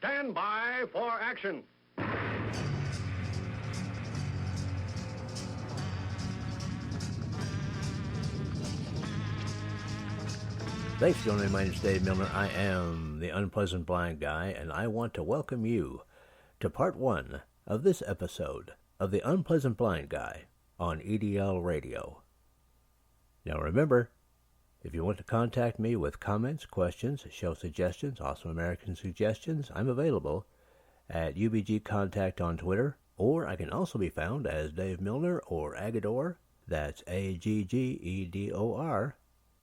stand by for action. Thanks for joining me. My name is Dave Milner. I am the Unpleasant Blind Guy, and I want to welcome you to part one of this episode of the Unpleasant Blind Guy on EDL Radio. Now remember, if you want to contact me with comments, questions, show suggestions, Awesome American suggestions, I'm available at UBG Contact on Twitter, or I can also be found as Dave Milner or Aggedor, that's Aggedor,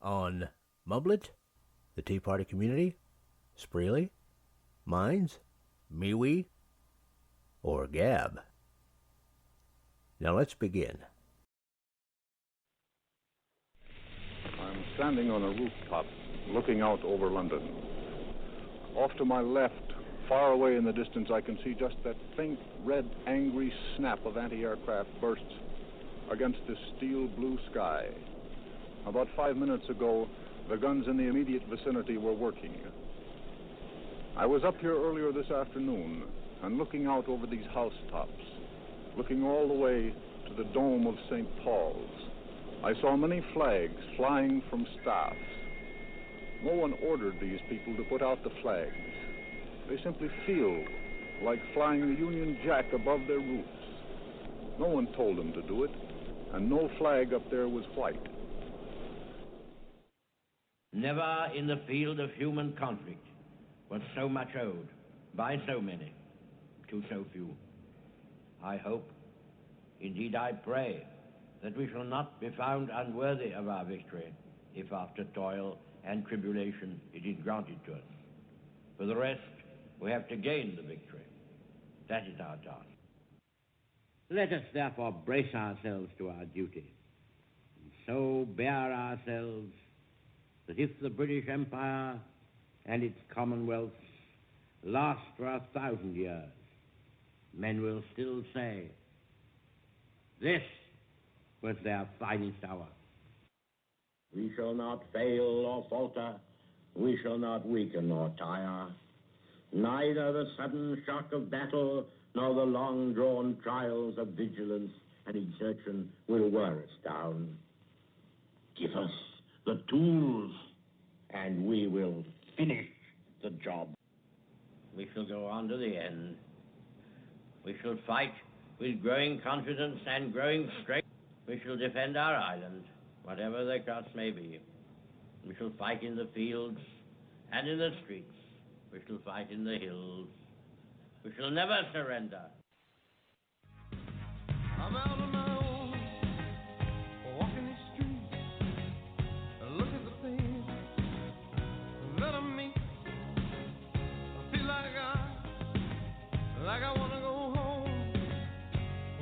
on Mublet, the Tea Party Community, Spreely, Minds, MeWe, or Gab. Now let's begin. I'm standing on a rooftop looking out over London. Off to my left, far away in the distance, I can see just that faint, red, angry snap of anti-aircraft bursts against this steel blue sky. About 5 minutes ago, the guns in the immediate vicinity were working. I was up here earlier this afternoon and looking out over these housetops, looking all the way to the dome of St. Paul's. I saw many flags flying from staffs. No one ordered these people to put out the flags. They simply feel like flying the Union Jack above their roofs. No one told them to do it, and no flag up there was white. Never in the field of human conflict was so much owed by so many to so few. I hope, indeed I pray, that we shall not be found unworthy of our victory if after toil and tribulation it is granted to us. For the rest, we have to gain the victory. That is our task. Let us therefore brace ourselves to our duty, and so bear ourselves that if the British Empire and its commonwealths last for 1,000 years, men will still say, this was their finest hour. We shall not fail or falter, we shall not weaken or tire. Neither the sudden shock of battle nor the long-drawn trials of vigilance and exertion will wear us down. Give us the tools, and we will finish the job. We shall go on to the end. We shall fight with growing confidence and growing strength. We shall defend our island, whatever the cost may be. We shall fight in the fields and in the streets. We shall fight in the hills. We shall never surrender. I'm out on my own, walking the streets. Look at the things that I meet. I feel like I want to go home.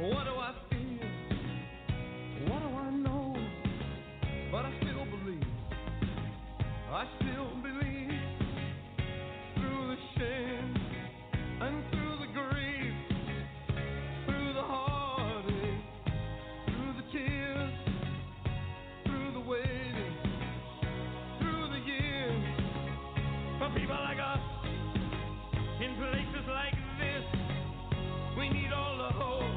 What do I feel? What do I know? But I still believe. I still believe through the shame and through the grief, through the heartache, through the tears, through the waiting, through the years. For people like us, in places like this, we need all the hope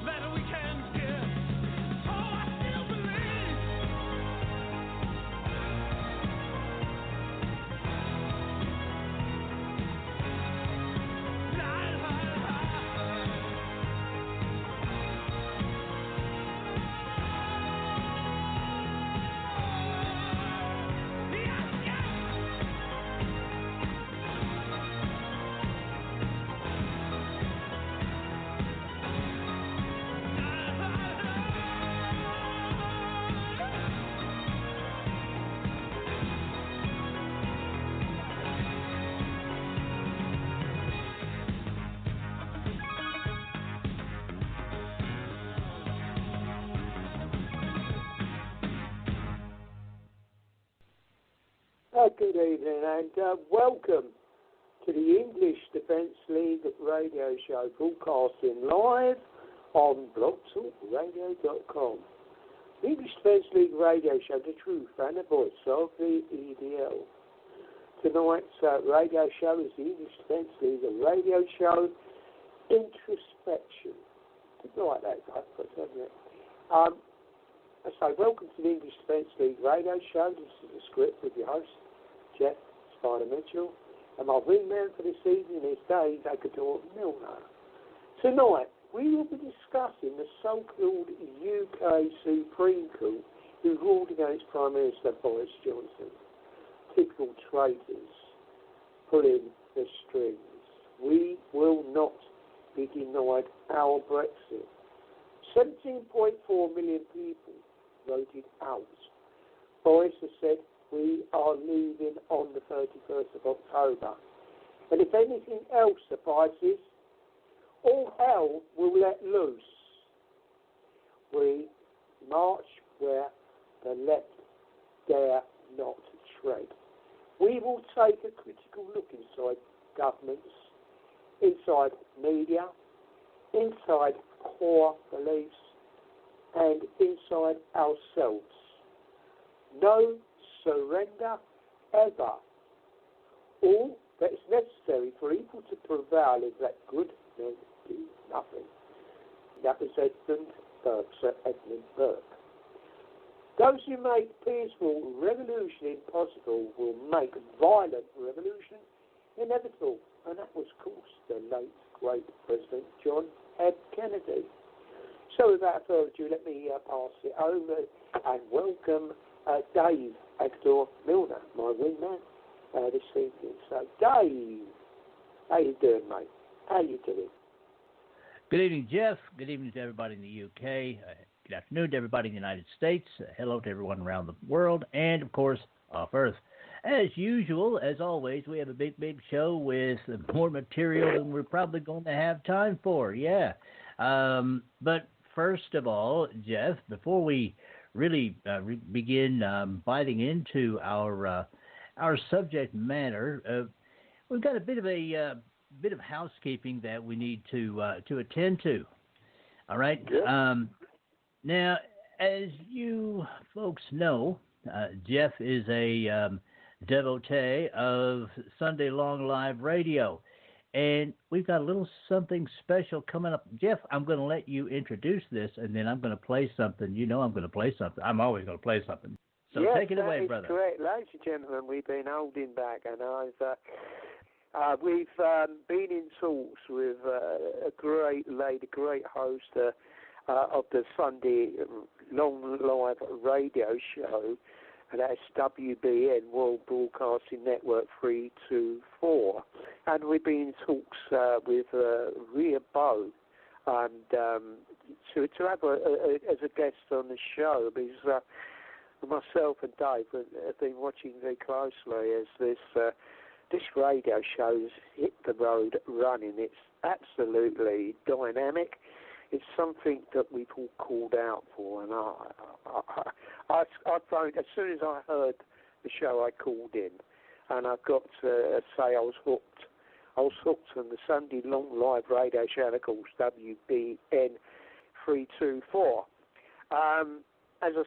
that we can get. Oh, I still believe. Good evening and welcome to the English Defence League radio show, broadcasting live on blogtalkradio.com. The English Defence League radio show, the truth and the voice of the EDL. Tonight's radio show is the English Defence League radio show, Introspection. Didn't like that, doesn't it? So welcome to the English Defence League radio show. This is the script with your host, Jeff Spider Mitchell. And my wingman for this evening is Dave Agador Milner. Tonight, we will be discussing the so-called UK Supreme Court who ruled against Prime Minister Boris Johnson. Typical traitors pulling the strings. We will not be denied our Brexit. 17.4 million people voted out. Boris has said we are leaving on the 31st of October. And if anything else suffices, all hell will let loose. We march where the left dare not tread. We will take a critical look inside governments, inside media, inside core beliefs, and inside ourselves. No surrender ever. All that is necessary for evil to prevail is that good men do nothing. That was Sir Edmund Burke. Those who make peaceful revolution impossible will make violent revolution inevitable. And that was, of course, the late, great President John F. Kennedy. So without further ado, let me pass it over and welcome Dave Agador Milner, my wingman, this evening. So, Dave, how you doing, mate? How you doing? Good evening, Jeff. Good evening to everybody in the UK. Good afternoon to everybody in the United States. Hello to everyone around the world. And, of course, off Earth. As usual, as always, we have a big, big show with more material than we're probably going to have time for. Yeah. But first of all, Jeff, before we really begin biting into our subject matter, we've got a bit of housekeeping that we need to attend to. All right. Yeah. Now, as you folks know, Jeff is a devotee of Sunday Long Live Radio, and we've got a little something special coming up. Jeff, I'm going to let you introduce this, and then I'm going to play something. You know I'm going to play something. I'm always going to play something. So yes, take it away, brother. Correct. Ladies and gentlemen, we've been holding back, and we've been in talks with a great lady, great host of the Sunday Long Live Radio Show, and that's WBN, World Broadcasting Network 324. And we've been in talks with Rhea Bow and to have as a guest on the show, because myself and Dave have been watching very closely as this radio show's hit the road running. It's absolutely dynamic. It's something that we've all called out for, and I found, as soon as I heard the show, I called in, and I've got to say I was hooked. I was hooked on the Sunday Long Live Radio show, of course, WBN 324. As I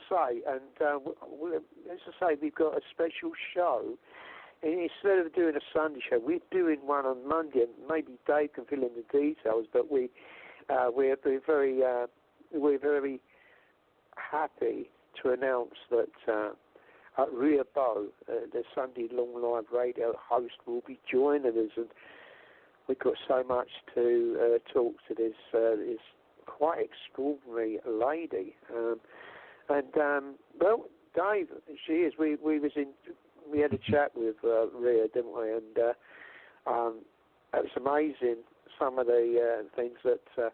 say, we've got a special show. And instead of doing a Sunday show, we're doing one on Monday. And maybe Dave can fill in the details, but we're very happy to announce that Rhea Bow, the Sunday Long Live Radio host, will be joining us, and we've got so much to talk to this quite extraordinary lady. Well, Dave, she is. We had a chat with Rhea, didn't we? And it was amazing, some of the things that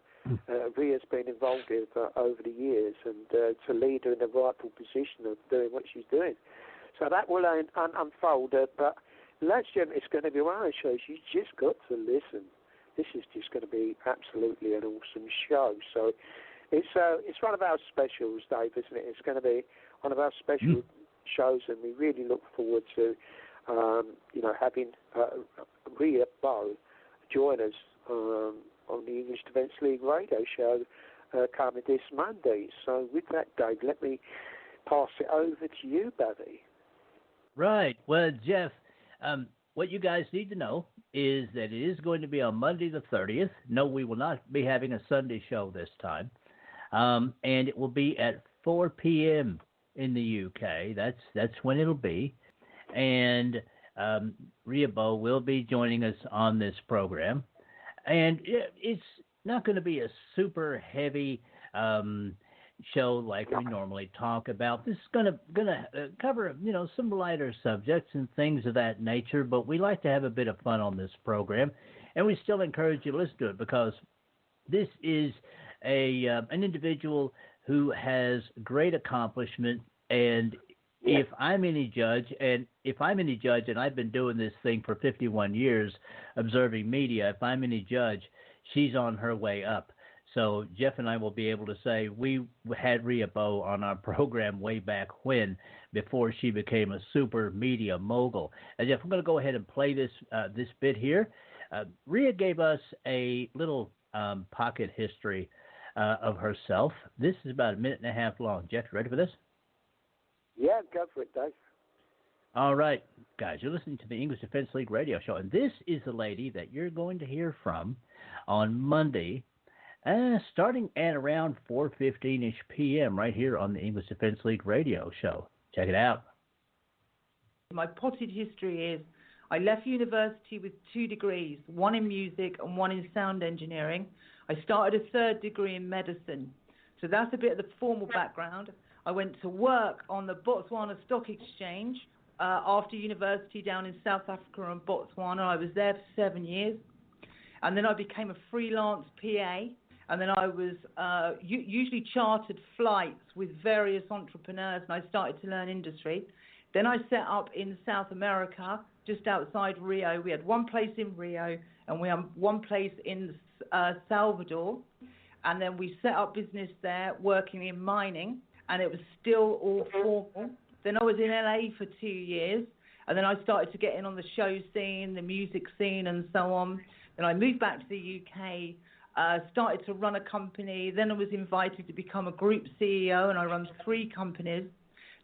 Rhea's been involved with over the years, and to lead her in the rightful position of doing what she's doing. So that will unfold. But, ladies and gentlemen, it's going to be one of those shows you've just got to listen. This is just going to be absolutely an awesome show. So it's one of our specials, Dave, isn't it? It's going to be one of our special shows, and we really look forward to, having Rhea Bow join us on the English Defence League radio show coming this Monday. So with that, Dave, let me pass it over to you, buddy. Right. Well, Jeff, what you guys need to know is that it is going to be on Monday the 30th. No, we will not be having a Sunday show this time. And it will be at 4 p.m. in the UK. That's when it'll be. And Rhea Bow will be joining us on this program. And it's not going to be a super heavy show like we normally talk about. This is gonna cover some lighter subjects and things of that nature, but we like to have a bit of fun on this program, and we still encourage you to listen to it because this is an individual who has great accomplishment. And if I'm any judge, and I've been doing this thing for 51 years observing media, if I'm any judge, she's on her way up. So Jeff and I will be able to say we had Rhea Bow on our program way back when, before she became a super media mogul. And Jeff, I'm going to go ahead and play this bit here. Rhea gave us a little pocket history of herself. This is about a minute and a half long. Jeff, you ready for this? Yeah, go for it, Dave. All right, guys, you're listening to the English Defense League radio show, and this is the lady that you're going to hear from on Monday, starting at around 4:15-ish p.m. right here on the English Defense League radio show. Check it out. My potted history is I left university with 2 degrees, one in music and one in sound engineering. I started a 3rd degree in medicine. So that's a bit of the formal background. I went to work on the Botswana Stock Exchange after university down in South Africa and Botswana. I was there for 7 years. And then I became a freelance PA. And then I was usually chartered flights with various entrepreneurs, and I started to learn industry. Then I set up in South America, just outside Rio. We had one place in Rio, and we had one place in Salvador. And then we set up business there, working in mining, and it was still all formal. Then I was in LA for 2 years, and then I started to get in on the show scene, the music scene, and so on. Then I moved back to the UK, started to run a company. Then I was invited to become a group CEO, and I run 3 companies.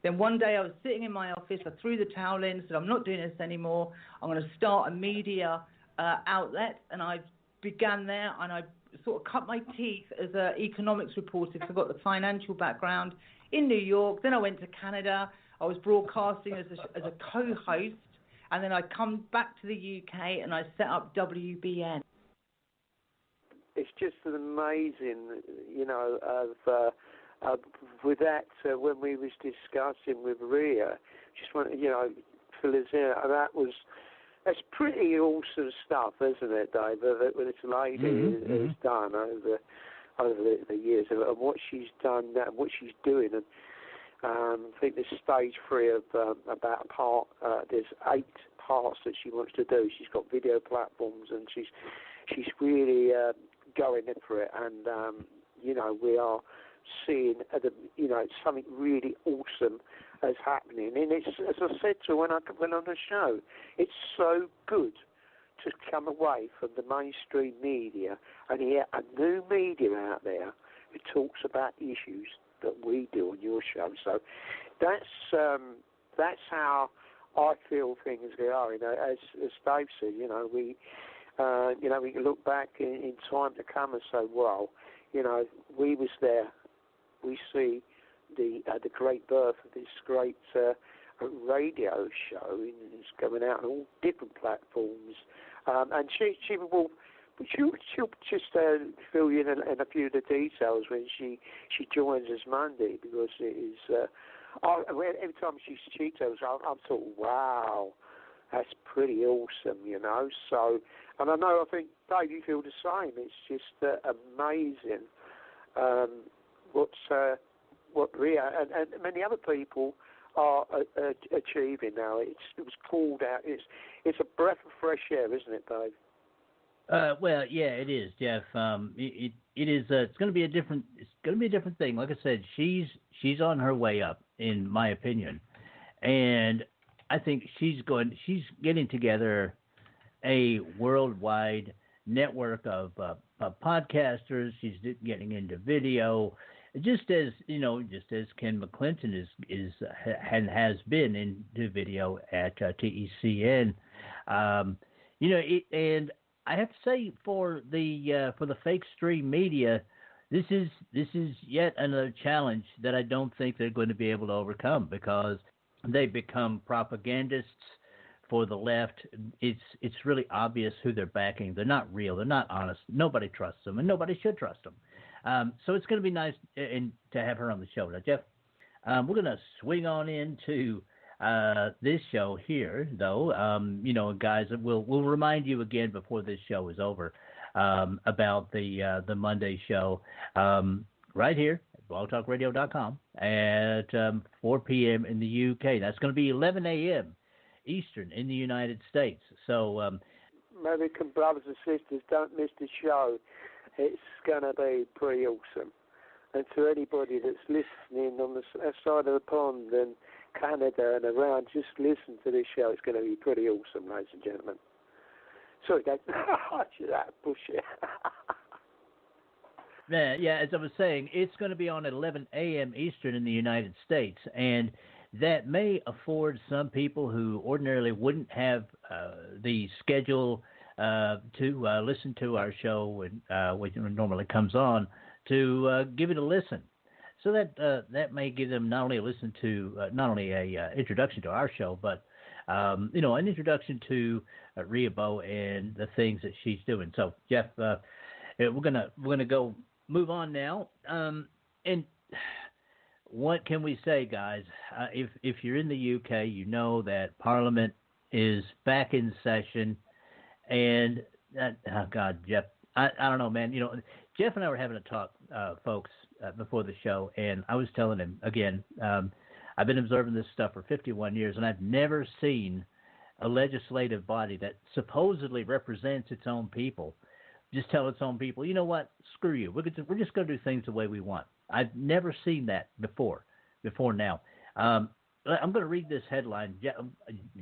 Then one day I was sitting in my office, I threw the towel in, said, I'm not doing this anymore. I'm going to start a media outlet. And I began there, and I sort of cut my teeth as an economics reporter because I've got the financial background in New York. Then I went to Canada. I was broadcasting as a co-host. And then I come back to the UK, and I set up WBN. It's just an amazing, with that, when we was discussing with Rhea, just want fill us in. That's pretty awesome stuff, isn't it, Dave? That this lady has done over the years, and what she's done and what she's doing. And I think there's stage 3 of about a part. There's 8 parts that she wants to do. She's got video platforms, and she's really going in for it. And we are seeing something really awesome is happening. And it's, as I said to her when I went on the show, it's so good to come away from the mainstream media and hear a new media out there who talks about issues that we do on your show. So that's how I feel things are. As Dave said, we can look back in time to come and say, well, we was there. We see the great birth of this great radio show. It's going out on all different platforms, and she'll just fill you in a few of the details when she joins us Monday, because it is. Every time she tells, I'm sort of, wow, that's pretty awesome, So, and I think Dave, you feel the same. It's just amazing. What Rhea and many other people are achieving now. It was called out. It's a breath of fresh air, isn't it, Dave? Well, yeah, it is, Jeff. It is. It's going to be a different. It's going to be a different thing. Like I said, she's on her way up, in my opinion, and I think she's getting together a worldwide network of podcasters. She's getting into video. just as Ken McClinton has been in the video at TECN. And I have to say for the fake stream media, this is yet another challenge that I don't think they're going to be able to overcome, because they become propagandists for the left. It's really obvious who they're backing. They're not real. They're not honest. Nobody trusts them, and nobody should trust them. So it's going to be nice to have her on the show. Now, Jeff, we're going to swing on into this show here, though. Guys, we'll remind you again before this show is over about the Monday show right here at blogtalkradio.com at 4 p.m. in the UK. That's going to be 11 a.m. Eastern in the United States. So, American brothers and sisters, don't miss the show. It's going to be pretty awesome. And to anybody that's listening on the side of the pond and Canada and around, just listen to this show. It's going to be pretty awesome, ladies and gentlemen. Sorry, Dave. That bullshit. Yeah, as I was saying, it's going to be on at 11 a.m. Eastern in the United States, and that may afford some people who ordinarily wouldn't have the schedule to listen to our show when it normally comes on to give it a listen. So that may give them not only a listen to not only a introduction to our show, but an introduction to Rhea Bow and the things that she's doing. So Jeff, we're gonna go move on now. And what can we say, guys? If you're in the UK, you know that Parliament is back in session, and oh God, Jeff, I don't know, man. Jeff and I were having a talk, folks, before the show, and I was telling him again. I've been observing this stuff for 51 years, and I've never seen a legislative body that supposedly represents its own people just tell its own people, you know what, screw you. We're just going to do things the way we want. I've never seen that before now. I'm going to read this headline,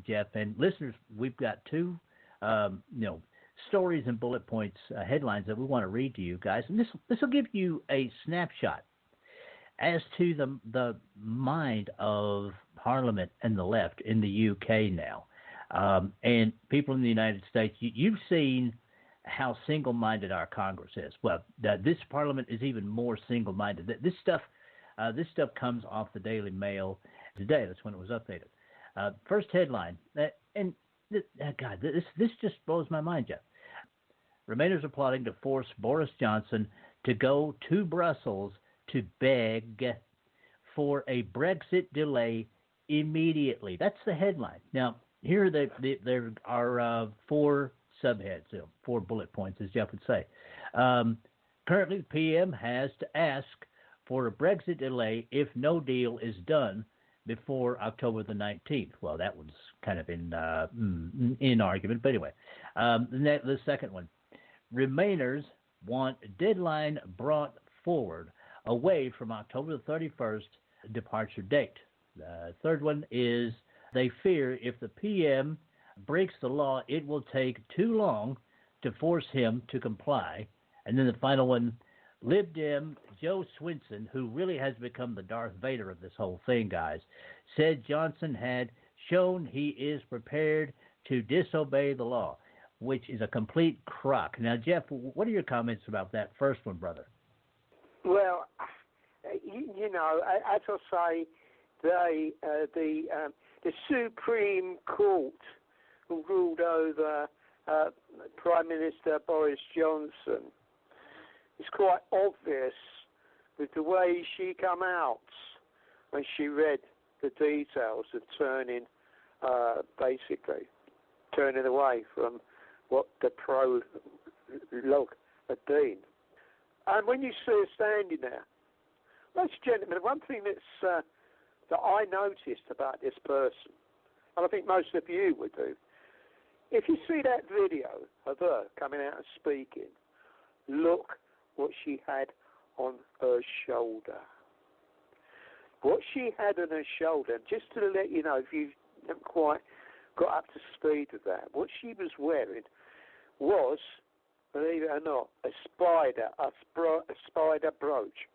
Jeff, and listeners, we've got two, stories and bullet points, headlines that we want to read to you guys, and this will give you a snapshot as to the mind of Parliament and the left in the UK now, and people in the United States. You've seen how single-minded our Congress is. Well, this Parliament is even more single-minded. This stuff comes off the Daily Mail today. That's when it was updated. First headline, and God, this just blows my mind, Jeff. Remainers are plotting to force Boris Johnson to go to Brussels to beg for a Brexit delay immediately. That's the headline. Now, here there are four subheads, 4 bullet points, as Jeff would say. Currently, the PM has to ask for a Brexit delay if no deal is done before October the 19th. Well, that one's kind of in argument, but anyway. The second one, Remainers want deadline brought forward away from October the 31st departure date. The third one is they fear if the PM breaks the law, it will take too long to force him to comply. And then the final one, Lib Dem Joe Swinson, who really has become the Darth Vader of this whole thing, guys, said Johnson had shown he is prepared to disobey the law, which is a complete crock. Now, Jeff, what are your comments about that first one, brother? Well, as I say, the Supreme Court ruled over Prime Minister Boris Johnson. It's quite obvious with the way she come out when she read the details of turning away from what the prologue had been. And when you see her standing there, ladies and gentlemen, one thing that I noticed about this person, and I think most of you would do, if you see that video of her coming out and speaking, look what she had on her shoulder. What she had on her shoulder, just to let you know, if you haven't quite got up to speed with that, what she was wearing was, believe it or not, a spider brooch.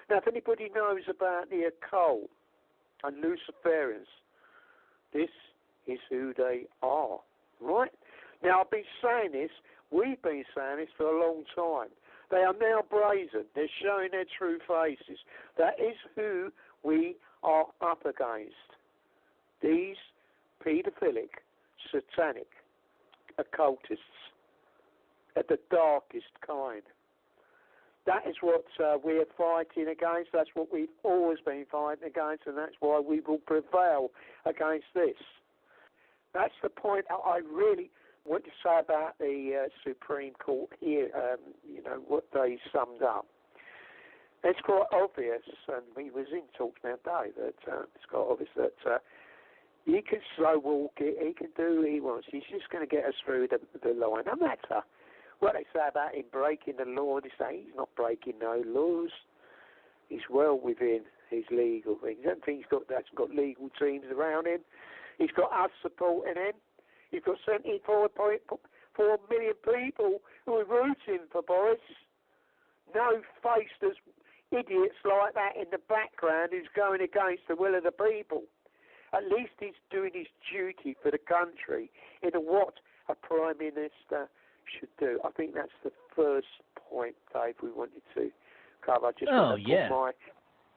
Now, if anybody knows about the occult and Luciferians, this is who they are, right? Now, I've been saying this, we've been saying this for a long time. They are now brazen. They're showing their true faces. That is who we are up against. These paedophilic, satanic occultists at the darkest kind. That is what we're fighting against. That's what we've always been fighting against, and that's why we will prevail against this. That's the point I really want to say about the Supreme Court here, what they summed up. It's quite obvious, and we was in talks the other day, that it's quite obvious that he can slow walk it, he can do what he wants. He's just going to get us through the line. No matter what they say about him breaking the law, they say he's not breaking no laws. He's well within his legal things. I don't think he's got legal teams around him. He's got us supporting him. He's got 74.4 million people who are rooting for Boris. No faceless idiots like that in the background who's going against the will of the people. At least he's doing his duty for the country in what a Prime Minister should do. I think that's the first point, Dave, we wanted to cover. I just want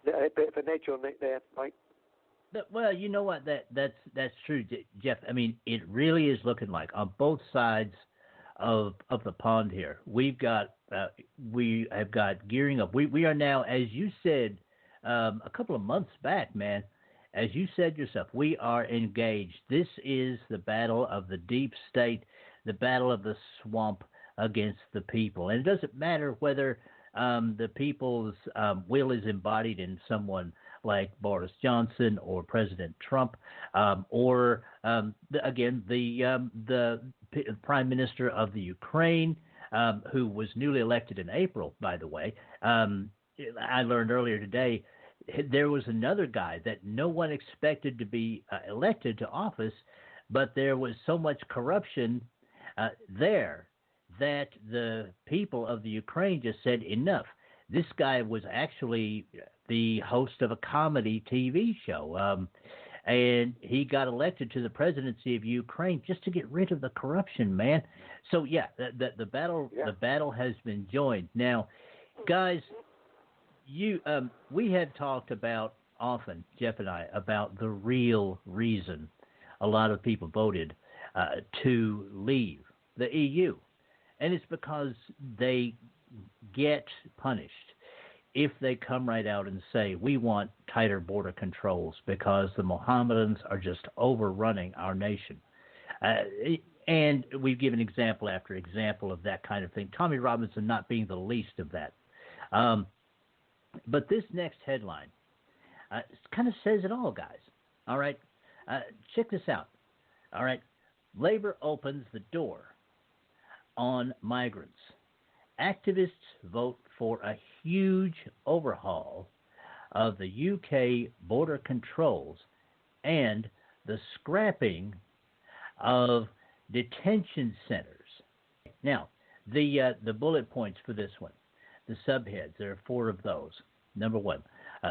to put a bit of an edge on it there, mate. Well, you know what? That's true, Jeff. I mean, it really is looking like on both sides of the pond here. We have got gearing up. We are now, as you said a couple of months back, man. As you said yourself, we are engaged. This is the battle of the deep state, the battle of the swamp against the people. And it doesn't matter whether the people's will is embodied in someone like Boris Johnson or President Trump, or the Prime Minister of the Ukraine, who was newly elected in April, by the way. I learned earlier today there was another guy that no one expected to be elected to office, but there was so much corruption there that the people of the Ukraine just said enough. This guy was actually the host of a comedy TV show, and he got elected to the presidency of Ukraine just to get rid of the corruption, man. So yeah, the battle has been joined. Now, guys, we have talked about often, Jeff and I, about the real reason a lot of people voted to leave the EU, and it's because they get punished if they come right out and say, we want tighter border controls because the Mohammedans are just overrunning our nation. And we've given example after example of that kind of thing. Tommy Robinson not being the least of that. But this next headline kind of says it all, guys. All right? Check this out. All right? Labor opens the door on migrants. Activists vote for a huge overhaul of the UK border controls and the scrapping of detention centers. Now, the bullet points for this one, the subheads, there are 4 of those. Number 1,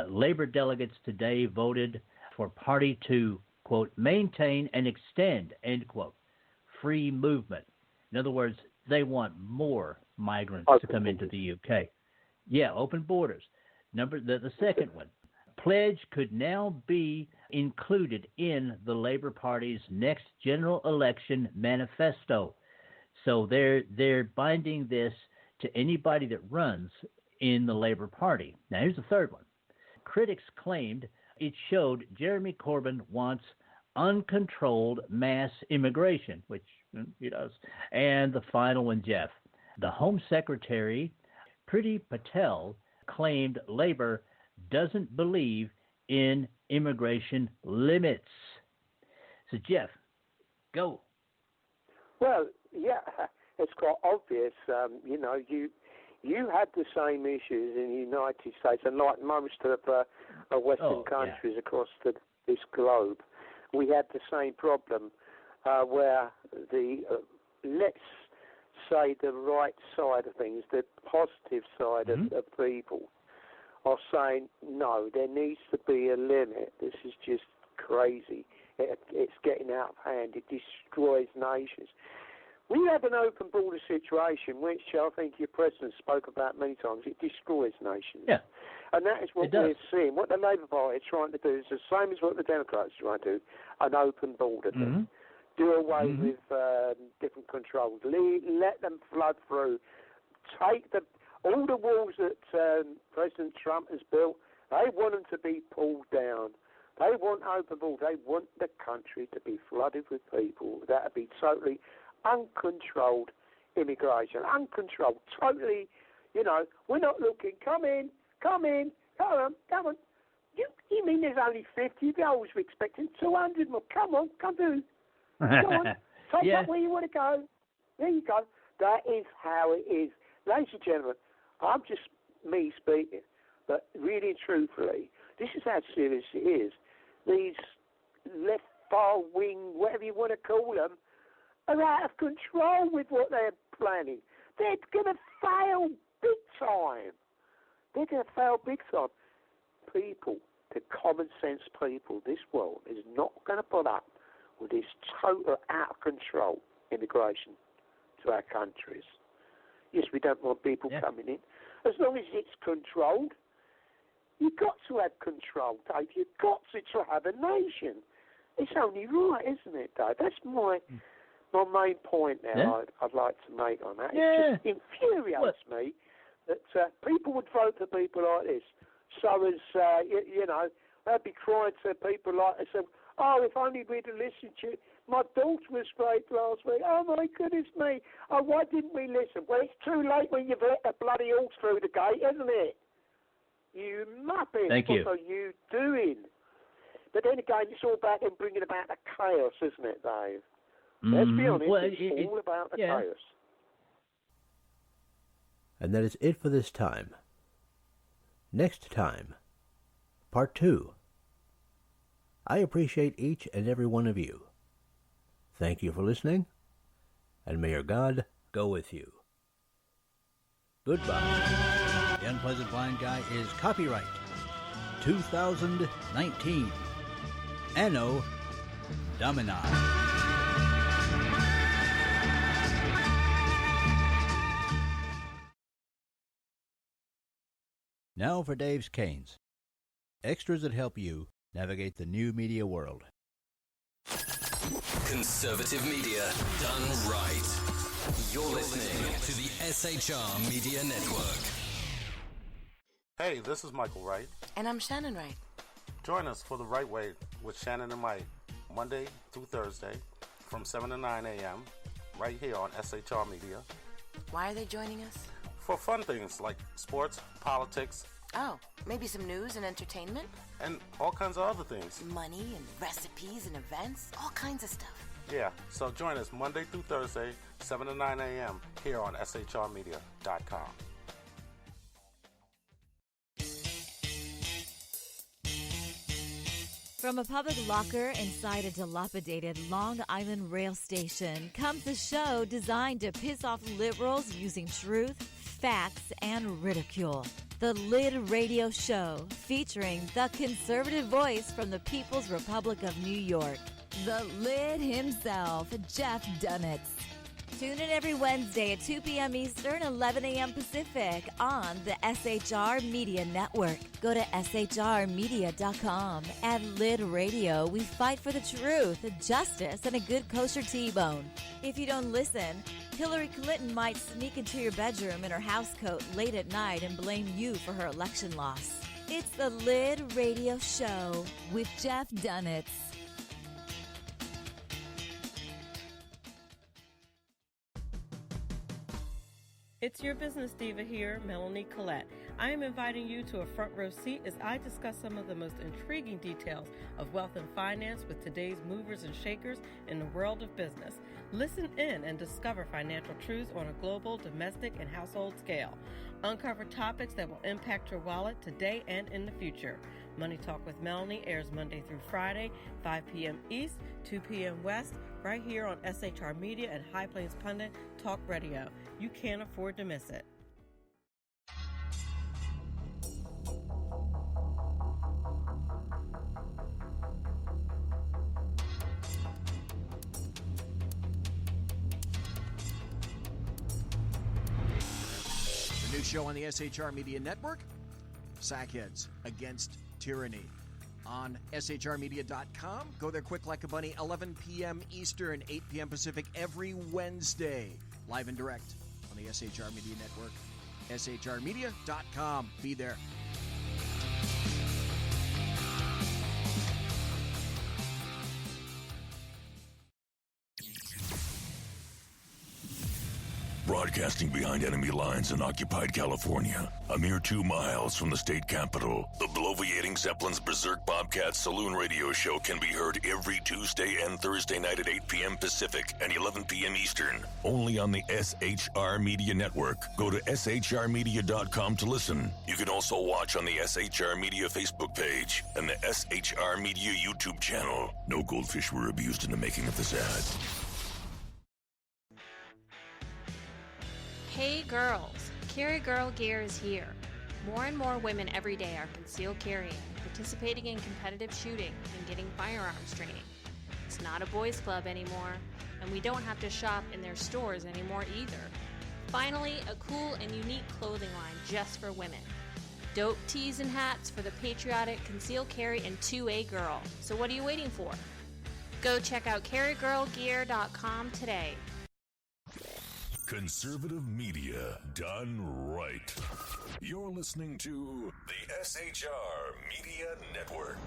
Labor delegates today voted for party to, quote, maintain and extend, end quote, free movement. In other words, they want more migrants to come into the UK. Yeah, open borders. The second one, pledge could now be included in the Labor Party's next general election manifesto. So they're binding this to anybody that runs in the Labor Party. Now, here's the third one. Critics claimed it showed Jeremy Corbyn wants uncontrolled mass immigration, which he does. And the final one, Jeff. The Home Secretary, Priti Patel, claimed Labor doesn't believe in immigration limits. So, Jeff, go. Well, yeah, it's quite obvious. You had the same issues in the United States, and like most of Western countries across this globe, we had the same problem where the, let's say, the right side of things, the positive side of people, are saying, no, there needs to be a limit. This is just crazy. It's getting out of hand. It destroys nations. We have an open border situation, which I think your president spoke about many times. It destroys nations. Yeah. And that is what we're seeing. What the Labour Party are trying to do is the same as what the Democrats are trying to do, an open border thing. Do away with different controls. Let them flood through. Take all the walls that President Trump has built, they want them to be pulled down. They want open border. They want the country to be flooded with people. That would be totally uncontrolled immigration. Uncontrolled. Totally, we're not looking. Come in. Come on. You mean there's only 50? I was expecting 200 more. Come on. Come on. Take up where you want to go. There you go. That is how it is. Ladies and gentlemen, I'm just me speaking, but really and truthfully, this is how serious it is. These left, far wing, whatever you want to call them, are out of control with what they're planning. They're going to fail big time. They're going to fail big time. People, the common sense people, this world is not going to put up with this total out of control immigration to our countries. Yes, we don't want people coming in. As long as it's controlled, you've got to have control, Dave. You've got to have a nation. It's only right, isn't it, Dave? That's my main point now I'd like to make on that. It just infuriates me that people would vote for people like this. So as, they'd be crying to people like this. Oh, if only we'd have listened to you. My daughter was raped last week. Oh, my goodness me. Oh, why didn't we listen? Well, it's too late when you've let the bloody horse through the gate, isn't it? You muppet. Thank you. What are you doing? But then again, it's all about them bringing about the chaos, isn't it, Dave? Let's be honest, it's all about the chaos. And that is it for this time. Next time, part 2. I appreciate each and every one of you. Thank you for listening, and may your God go with you. Goodbye. The Unpleasant Blind Guy is copyright 2019. Anno Domini. Now for Dave's Canes. Extras that help you navigate the new media world. Conservative media done right. You're listening to the SHR Media Network. Hey, this is Michael Wright. And I'm Shannon Wright. Join us for The Right Way with Shannon and Mike, Monday through Thursday from 7 to 9 a.m. right here on SHR Media. Why are they joining us? For fun things like sports, politics. Oh, maybe some news and entertainment? And all kinds of other things. Money and recipes and events, all kinds of stuff. Yeah, so join us Monday through Thursday, 7 to 9 a.m. here on shrmedia.com. From a public locker inside a dilapidated Long Island rail station comes a show designed to piss off liberals using truth, facts, and ridicule. The Lid Radio Show, featuring the conservative voice from the People's Republic of New York, the Lid himself, Jeff Dunitz. Tune in every Wednesday at 2 p.m. Eastern, 11 a.m. Pacific on the SHR Media Network. Go to shrmedia.com. At Lid Radio, we fight for the truth, justice, and a good kosher T-bone. If you don't listen, Hillary Clinton might sneak into your bedroom in her housecoat late at night and blame you for her election loss. It's the Lid Radio Show with Jeff Dunitz. It's your business diva here, Melanie Collette. I am inviting you to a front row seat as I discuss some of the most intriguing details of wealth and finance with today's movers and shakers in the world of business. Listen in and discover financial truths on a global, domestic, and household scale. Uncover topics that will impact your wallet today and in the future. Money Talk with Melanie airs Monday through Friday, 5 p.m. East, 2 p.m. West, right here on SHR Media and High Plains Pundit Talk Radio. You can't afford to miss it. New show on the SHR Media Network, Sackheads Against Tyranny. On shrmedia.com. Go there quick like a bunny, 11 p.m. Eastern, 8 p.m. Pacific, every Wednesday. Live and direct on the SHR Media Network. shrmedia.com. Be there. Broadcasting behind enemy lines in occupied California, a mere 2 miles from the state capitol, the bloviating Zeppelin's Berserk Bobcat Saloon radio show can be heard every Tuesday and Thursday night at 8 p.m. Pacific and 11 p.m. Eastern, only on the SHR Media Network. Go to shrmedia.com to listen. You can also watch on the SHR Media Facebook page and the SHR Media YouTube channel. No goldfish were abused in the making of this ad. Hey girls, Carry Girl Gear is here. More and more women every day are concealed carrying, participating in competitive shooting, and getting firearms training. It's not a boys' club anymore, and we don't have to shop in their stores anymore either. Finally, a cool and unique clothing line just for women. Dope tees and hats for the patriotic concealed carry and 2A girl. So what are you waiting for? Go check out carrygirlgear.com today. Conservative media done right. You're listening to the SHR Media Network.